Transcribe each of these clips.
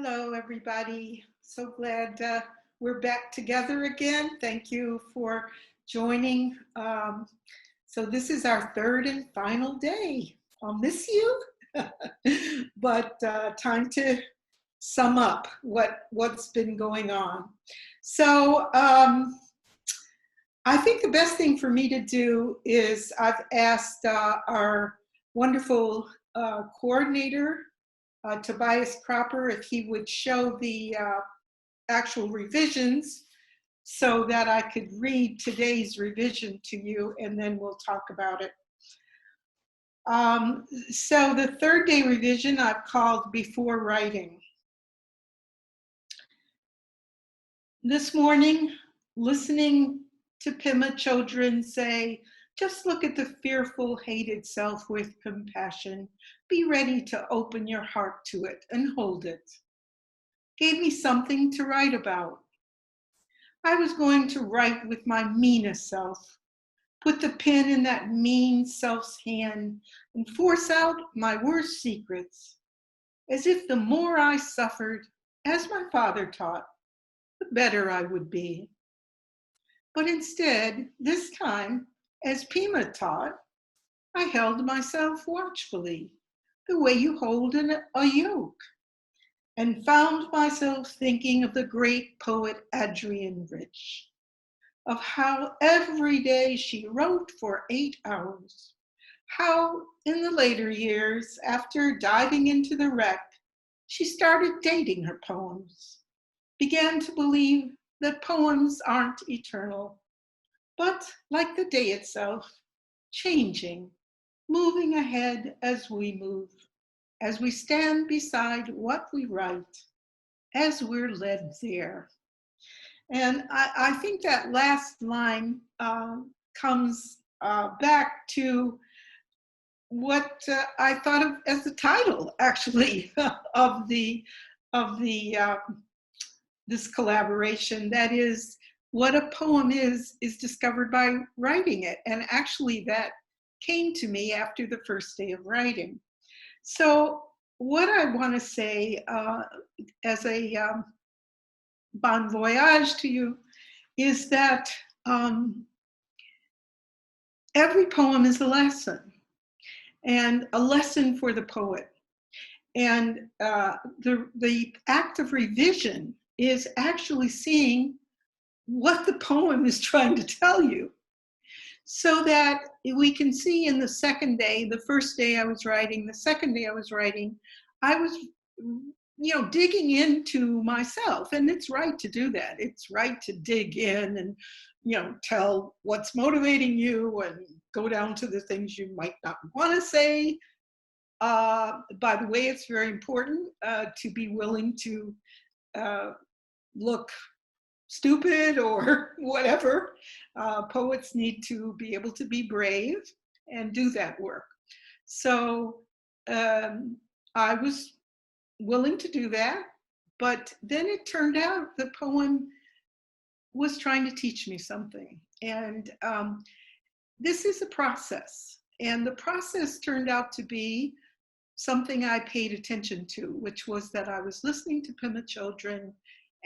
Hello, everybody. So glad we're back together again. Thank you for joining. So this is our third and final day. I'll miss you, but time to sum up what's been going on. So I think the best thing for me to do is I've asked our wonderful coordinator, Tobias Cropper, if he would show the actual revisions so that I could read today's revision to you, and then we'll talk about it. So the third day revision I've called Before Writing. This morning, listening to Pema children say, just look at the fearful, hated self with compassion. Be ready to open your heart to it and hold it. Gave me something to write about. I was going to write with my meanest self, put the pen in that mean self's hand and force out my worst secrets, as if the more I suffered, as my father taught, the better I would be. But instead, this time, as Pema taught, I held myself watchfully, the way you hold a yoke, and found myself thinking of the great poet Adrienne Rich, of how every day she wrote for 8 hours, how in the later years, after diving into the wreck, she started dating her poems, began to believe that poems aren't eternal, but like the day itself, changing, moving ahead as we move, as we stand beside what we write, as we're led there. And I think that last line comes back to what I thought of as the title, actually, of this collaboration. That is, what a poem is discovered by writing it. And actually that came to me after the first day of writing. So what I want to say as a bon voyage to you is that every poem is a lesson, and a lesson for the poet. And the act of revision is actually seeing what the poem is trying to tell you, so that we can see in the second day, the first day I was writing, the second day I was writing, I was, digging into myself. And it's right to do that. It's right to dig in and, tell what's motivating you and go down to the things you might not want to say. By the way, it's very important to be willing to look stupid or whatever. Poets need to be able to be brave and do that work. So I was willing to do that, but then it turned out the poem was trying to teach me something. And this is a process. And the process turned out to be something I paid attention to, which was that I was listening to Pema children,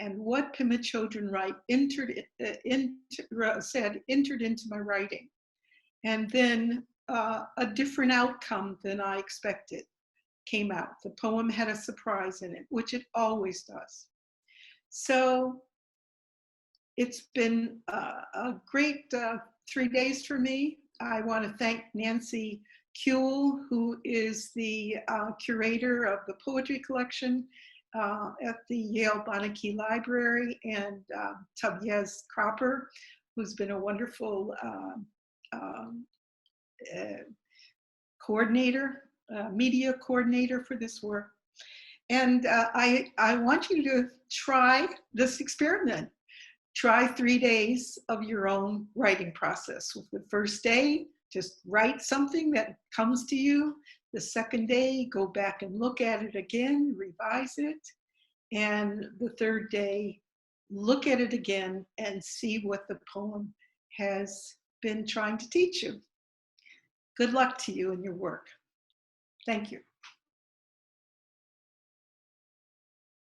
and what Pema children entered into my writing. And then a different outcome than I expected came out. The poem had a surprise in it, which it always does. So it's been a great 3 days for me. I want to thank Nancy Kuehl, who is the curator of the poetry collection at the Yale Beinecke Library, and Tobias Cropper, who's been a wonderful coordinator, media coordinator for this work. And I want you to try this experiment. Try 3 days of your own writing process. With the first day, just write something that comes to you. The second day, go back and look at it again, revise it. And the third day, look at it again and see what the poem has been trying to teach you. Good luck to you in your work. Thank you.